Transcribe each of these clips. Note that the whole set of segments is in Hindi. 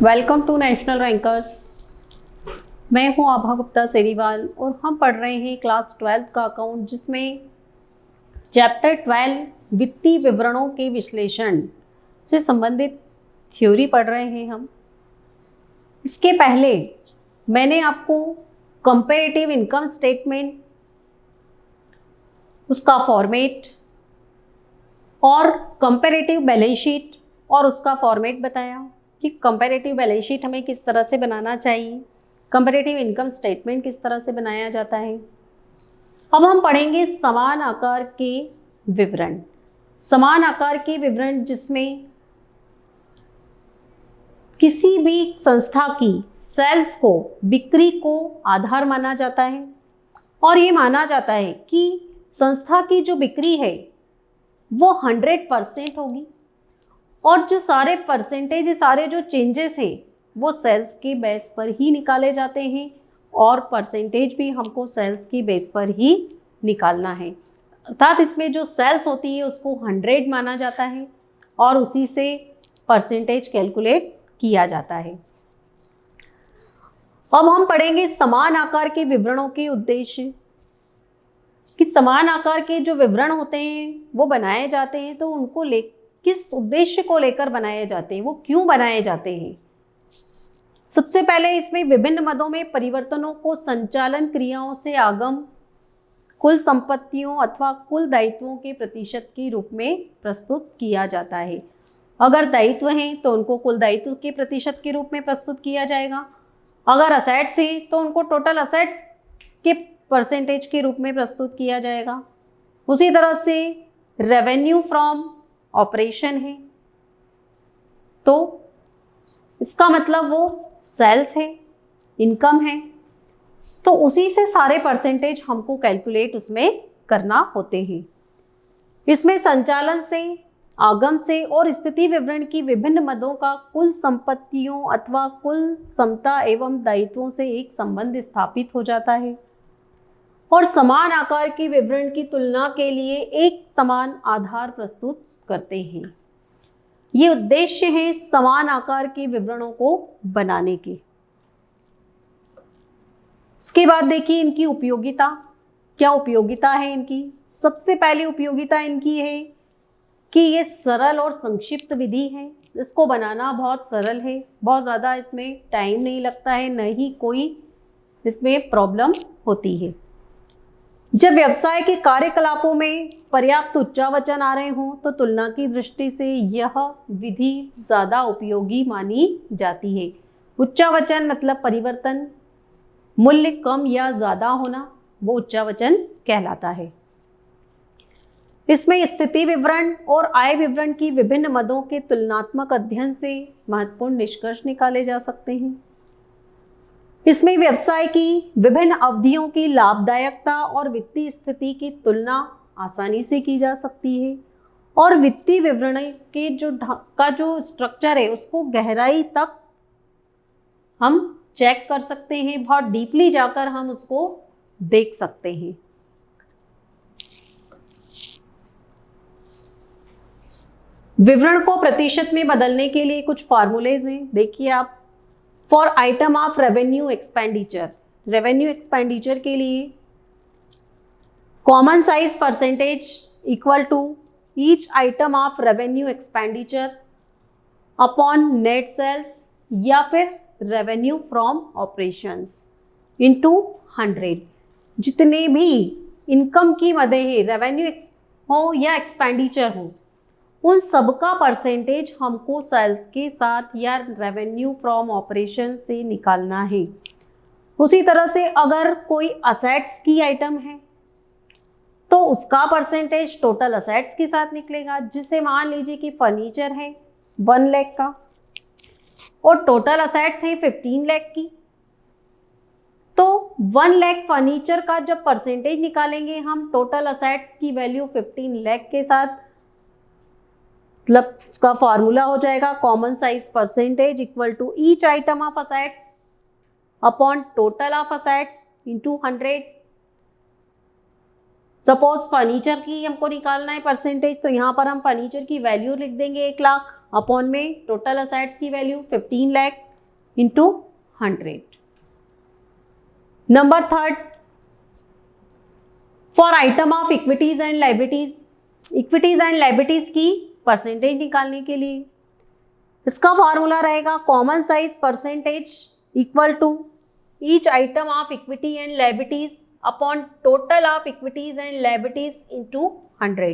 Welcome to national rankers. मैं हूं आभा गुप्ता सेरीवाल और हम पढ़ रहे हैं क्लास 12 का अकाउंट, जिसमें चैप्टर 12 वित्तीय विवरणों के विश्लेषण से संबंधित थ्योरी पढ़ रहे हैं हम। इसके पहले मैंने आपको कंपैरेटिव इनकम स्टेटमेंट, उसका फॉर्मेट और कंपैरेटिव बैलेंस शीट और उसका फॉर्मेट बताया कि कंपैरेटिव बैलेंस शीट हमें किस तरह से बनाना चाहिए, कंपैरेटिव इनकम स्टेटमेंट किस तरह से बनाया जाता है। अब हम पढ़ेंगे समान आकार के विवरण। समान आकार के विवरण जिसमें किसी भी संस्था की सेल्स को, बिक्री को आधार माना जाता है और ये माना जाता है कि संस्था की जो बिक्री है वो 100% होगी और जो सारे परसेंटेज, सारे जो चेंजेस हैं वो सेल्स के बेस पर ही निकाले जाते हैं और परसेंटेज भी हमको सेल्स की बेस पर ही निकालना है। अर्थात इसमें जो सेल्स होती है उसको 100 माना जाता है और उसी से परसेंटेज कैलकुलेट किया जाता है। अब हम पढ़ेंगे समान आकार के विवरणों के उद्देश्य, कि समान आकार के जो विवरण होते हैं वो बनाए जाते हैं तो उनको किस उद्देश्य को लेकर बनाए जाते हैं, वो क्यों बनाए जाते हैं। सबसे पहले इसमें विभिन्न मदों में परिवर्तनों को संचालन क्रियाओं से आगम कुल संपत्तियों अथवा कुल दायित्वों के प्रतिशत के रूप में प्रस्तुत किया जाता है। अगर दायित्व हैं तो उनको कुल दायित्व के प्रतिशत के रूप में प्रस्तुत किया जाएगा। अगर असेट्स हैं तो उनको टोटल असेट्स के परसेंटेज के रूप में प्रस्तुत किया जाएगा। उसी तरह से रेवेन्यू फ्रॉम ऑपरेशन है तो इसका मतलब वो सेल्स है, इनकम है, तो उसी से सारे परसेंटेज हमको कैलकुलेट उसमें करना होते हैं। इसमें संचालन से, आगम से और स्थिति विवरण की विभिन्न मदों का कुल संपत्तियों अथवा कुल समता एवं दायित्वों से एक संबंध स्थापित हो जाता है और समान आकार के विवरण की तुलना के लिए एक समान आधार प्रस्तुत करते हैं। ये उद्देश्य है समान आकार के विवरणों को बनाने के। इसके बाद देखिए इनकी उपयोगिता, क्या उपयोगिता है इनकी। सबसे पहली उपयोगिता इनकी है कि ये सरल और संक्षिप्त विधि है। इसको बनाना बहुत सरल है, बहुत ज़्यादा इसमें टाइम नहीं लगता है, न ही कोई इसमें प्रॉब्लम होती है। जब व्यवसाय के कार्यकलापों में पर्याप्त उच्चावचन आ रहे हों तो तुलना की दृष्टि से यह विधि ज़्यादा उपयोगी मानी जाती है। उच्चावचन मतलब परिवर्तन, मूल्य कम या ज़्यादा होना, वो उच्चावचन कहलाता है। इसमें स्थिति विवरण और आय विवरण की विभिन्न मदों के तुलनात्मक अध्ययन से महत्वपूर्ण निष्कर्ष निकाले जा सकते हैं। इसमें व्यवसाय की विभिन्न अवधियों की लाभदायकता और वित्तीय स्थिति की तुलना आसानी से की जा सकती है और वित्तीय विवरण के जो स्ट्रक्चर है उसको गहराई तक हम चेक कर सकते हैं, बहुत डीपली जाकर हम उसको देख सकते हैं। विवरण को प्रतिशत में बदलने के लिए कुछ फार्मूलेज हैं, देखिए आप। For item of revenue expenditure, revenue expenditure के लिए common size percentage equal to each item of revenue expenditure upon net sales या फिर रेवेन्यू फ्रॉम ऑपरेशंस इनटू 100। जितने भी इनकम की मदें हैं, रेवेन्यू हो या एक्सपेंडिचर हो, उन सबका परसेंटेज हमको सेल्स के साथ या रेवेन्यू फ्रॉम ऑपरेशन से निकालना है। उसी तरह से अगर कोई असेट्स की आइटम है तो उसका परसेंटेज टोटल असेट्स के साथ निकलेगा। जिसे मान लीजिए कि फर्नीचर है 1 लाख का और टोटल असेट्स है 15 लाख की, तो 1 लाख फर्नीचर का जब परसेंटेज निकालेंगे हम टोटल असेट्स की वैल्यू 15 लाख के साथ, मतलब उसका फॉर्मूला हो जाएगा common size percentage equal to each item of assets upon total of assets into 100। Suppose furniture की हमको निकालना है परसेंटेज, तो यहाँ पर हम फर्नीचर की वैल्यू लिख देंगे 1 लाख अपॉन में टोटल असेट्स की value 15 lakh into 100। Number third, for item of equities and liabilities, equities and liabilities की परसेंटेज निकालने के लिए इसका फॉर्मूला रहेगा common size percentage equal to each item of equity and liabilities upon total of equities and liabilities into 100।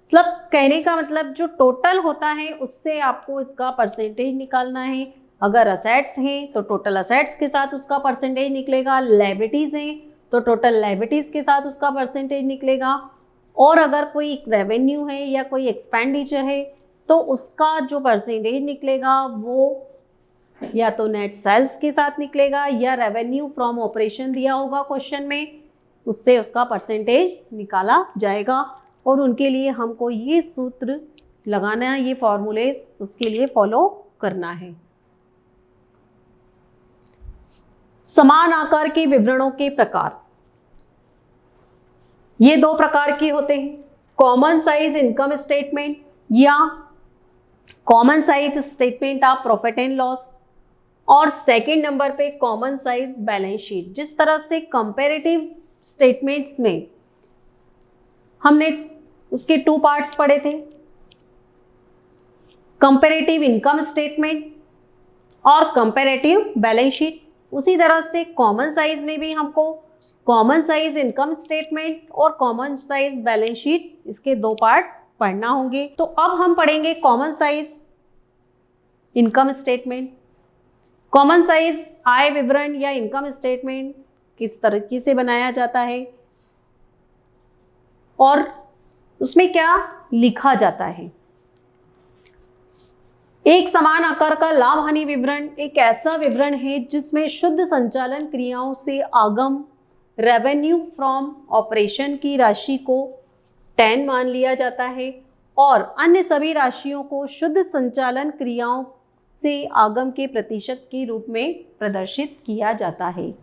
मतलब कहने का मतलब जो टोटल होता है उससे आपको इसका परसेंटेज निकालना है। अगर असेट्स हैं तो टोटल असेट्स के साथ उसका परसेंटेज निकलेगा, लाइबिलिटीज हैं तो टोटल लाइबिलिटीज के साथ उसका परसेंटेज निकलेगा, और अगर कोई रेवेन्यू है या कोई एक्सपेंडिचर है तो उसका जो परसेंटेज निकलेगा वो या तो नेट सेल्स के साथ निकलेगा या रेवेन्यू फ्रॉम ऑपरेशन दिया होगा क्वेश्चन में, उससे उसका परसेंटेज निकाला जाएगा। और उनके लिए हमको ये सूत्र लगाना है, ये फॉर्मूलेस उसके लिए फॉलो करना है। समान आकार के विवरणों के प्रकार, ये दो प्रकार के होते हैं, कॉमन साइज इनकम स्टेटमेंट या common size statement of profit and loss, और सेकंड नंबर पे कॉमन साइज बैलेंस शीट। जिस तरह से कंपैरेटिव स्टेटमेंट्स में हमने उसके 2 पार्ट्स पढ़े थे, कंपैरेटिव इनकम स्टेटमेंट और कंपैरेटिव बैलेंस शीट, उसी तरह से कॉमन साइज में भी हमको कॉमन साइज इनकम स्टेटमेंट और कॉमन साइज बैलेंस शीट, इसके 2 पार्ट पढ़ना होंगे। तो अब हम पढ़ेंगे common size income statement. Common size आय विवरण या इनकम स्टेटमेंट किस तरीके से बनाया जाता है और उसमें क्या लिखा जाता है। एक समान आकार का लाभ हानि विवरण एक ऐसा विवरण है जिसमें शुद्ध संचालन क्रियाओं से आगम रेवेन्यू फ्रॉम ऑपरेशन की राशि को 10 मान लिया जाता है और अन्य सभी राशियों को शुद्ध संचालन क्रियाओं से आगम के प्रतिशत के रूप में प्रदर्शित किया जाता है।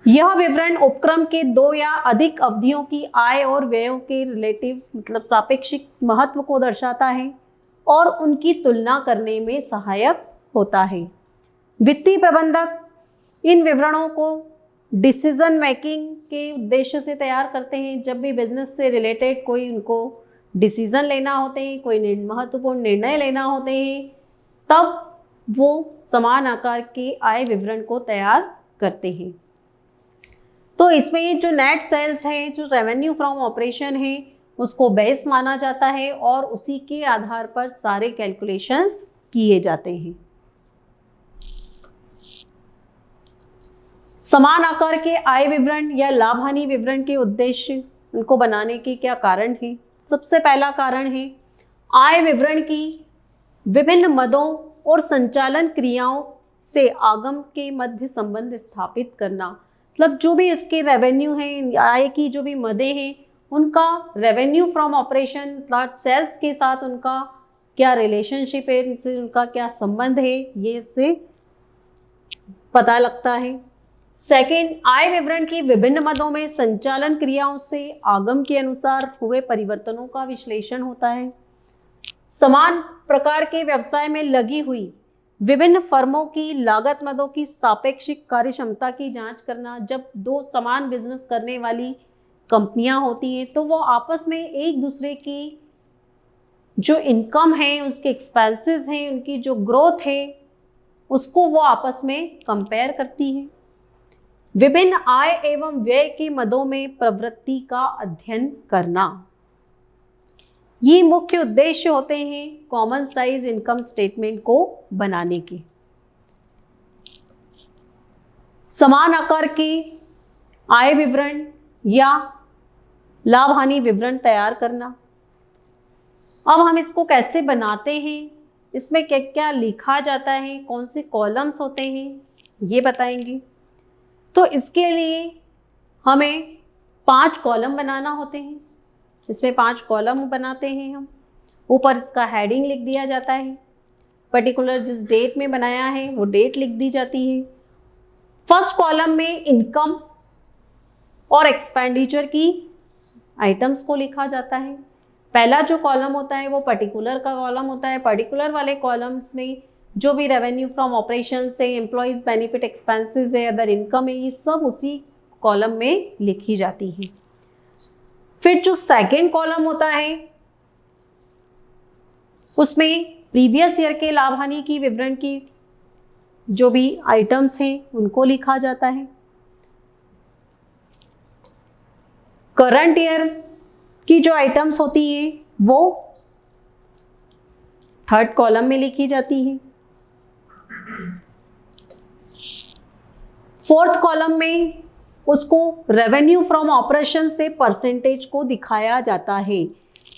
यह विवरण उपक्रम के 2 या अधिक अवधियों की आय और व्ययों के रिलेटिव मतलब सापेक्षिक महत्व को दर्शाता है और उनकी तुलना करने में सहायक होता है। वित्तीय प्रबंधक इन विवरणों को डिसीजन मेकिंग के उद्देश्य से तैयार करते हैं। जब भी बिजनेस से रिलेटेड कोई उनको डिसीजन लेना होते हैं, कोई महत्वपूर्ण निर्णय लेना होते हैं, तब वो समान आकार के आय विवरण को तैयार करते हैं। तो इसमें जो नेट सेल्स है, जो रेवेन्यू फ्रॉम ऑपरेशन है, उसको बेस माना जाता है और उसी के आधार पर सारे कैलकुलेशंस किए जाते हैं। समान आकार के आय विवरण या लाभ हानि विवरण के उद्देश्य, उनको बनाने के क्या कारण है। सबसे पहला कारण है आय विवरण की विभिन्न मदों और संचालन क्रियाओं से आगम के मध्य संबंध स्थापित करना। मतलब जो भी उसके रेवेन्यू हैं, आय की जो भी मदें हैं, उनका रेवेन्यू फ्रॉम ऑपरेशन सेल्स के साथ उनका क्या रिलेशनशिप है, इनसे उनका क्या संबंध है, ये इससे पता लगता है। सेकंड, आय विवरण की विभिन्न मदों में संचालन क्रियाओं से आगम के अनुसार हुए परिवर्तनों का विश्लेषण होता है। समान प्रकार के व्यवसाय में लगी हुई विभिन्न फर्मों की लागत मदों की सापेक्षिक कार्यक्षमता की जांच करना। जब 2 समान बिजनेस करने वाली कंपनियां होती हैं तो वो आपस में एक दूसरे की जो इनकम है, उसके एक्सपेंसेस हैं, उनकी जो ग्रोथ है, उसको वो आपस में कंपेयर करती है। विभिन्न आय एवं व्यय के मदों में प्रवृत्ति का अध्ययन करना, ये मुख्य उद्देश्य होते हैं कॉमन साइज इनकम स्टेटमेंट को बनाने के। समान आकार के आय विवरण या लाभ हानि विवरण तैयार करना। अब हम इसको कैसे बनाते हैं, इसमें क्या क्या लिखा जाता है, कौन से कॉलम्स होते हैं, ये बताएंगे। तो इसके लिए हमें 5 कॉलम बनाना होते हैं। इसमें 5 कॉलम बनाते हैं हम। ऊपर इसका हेडिंग लिख दिया जाता है, पर्टिकुलर जिस डेट में बनाया है वो डेट लिख दी जाती है। फर्स्ट कॉलम में इनकम और एक्सपेंडिचर की आइटम्स को लिखा जाता है। पहला जो कॉलम होता है वो पर्टिकुलर का कॉलम होता है। पर्टिकुलर वाले कॉलम्स में जो भी रेवेन्यू फ्रॉम ऑपरेशन है, एम्प्लॉयज़ बेनिफिट एक्सपेंसेस है, अदर इनकम है, ये सब उसी कॉलम में लिखी जाती है। फिर जो सेकेंड कॉलम होता है उसमें प्रीवियस ईयर के लाभ हानि की विवरण की जो भी आइटम्स हैं उनको लिखा जाता है। करंट ईयर की जो आइटम्स होती हैं वो थर्ड कॉलम में लिखी जाती हैं। फोर्थ कॉलम में उसको रेवेन्यू फ्रॉम ऑपरेशन से परसेंटेज को दिखाया जाता है।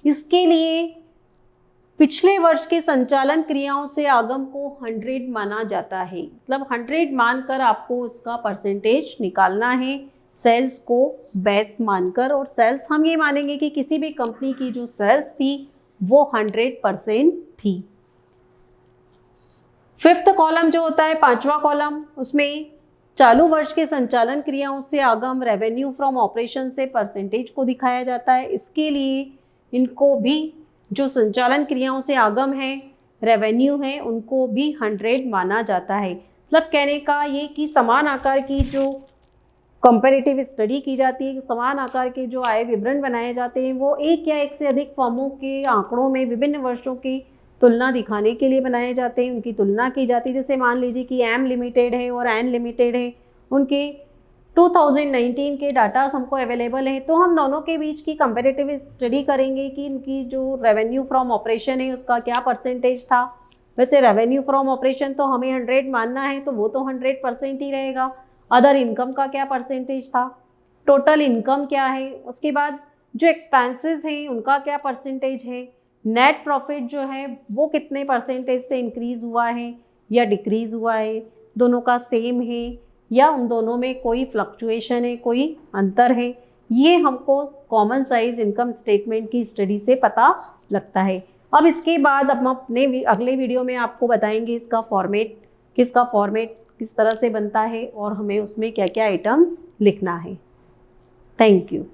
इसके लिए पिछले वर्ष के संचालन क्रियाओं से आगम को 100 माना जाता है, मतलब 100 मानकर आपको उसका परसेंटेज निकालना है सेल्स को बेस मानकर। और सेल्स हम ये मानेंगे कि किसी भी कंपनी की जो सेल्स थी वो 100% थी। फिफ्थ कॉलम जो होता है, पांचवा कॉलम, उसमें चालू वर्ष के संचालन क्रियाओं से आगम रेवेन्यू फ्रॉम ऑपरेशन से परसेंटेज को दिखाया जाता है। इसके लिए इनको भी जो संचालन क्रियाओं से आगम है, रेवेन्यू है, उनको भी 100 माना जाता है। मतलब कहने का ये कि समान आकार की जो कंपैरेटिव स्टडी की जाती है, समान आकार के जो आय विवरण बनाए जाते हैं वो एक या एक से अधिक फर्मों के आंकड़ों में विभिन्न वर्षों की तुलना दिखाने के लिए बनाए जाते हैं, उनकी तुलना की जाती है। जैसे मान लीजिए कि एम लिमिटेड है और एन लिमिटेड है, उनके 2019 के डाटा हमको अवेलेबल हैं, तो हम दोनों के बीच की कंपैरेटिव स्टडी करेंगे कि इनकी जो रेवेन्यू फ्रॉम ऑपरेशन है उसका क्या परसेंटेज था। वैसे रेवेन्यू फ्रॉम ऑपरेशन तो हमें 100 मानना है, तो वो तो 100% ही रहेगा। अदर इनकम का क्या परसेंटेज था, टोटल इनकम क्या है, उसके बाद जो एक्सपेंसेस हैं उनका क्या परसेंटेज है, नेट प्रॉफिट जो है वो कितने परसेंटेज से इंक्रीज़ हुआ है या डिक्रीज़ हुआ है, दोनों का सेम है या उन दोनों में कोई फ्लक्चुएशन है, कोई अंतर है, ये हमको कॉमन साइज इनकम स्टेटमेंट की स्टडी से पता लगता है। अब इसके बाद हम अपने अगले वीडियो में आपको बताएंगे इसका फॉर्मेट किस तरह से बनता है और हमें उसमें क्या क्या आइटम्स लिखना है। Thank you.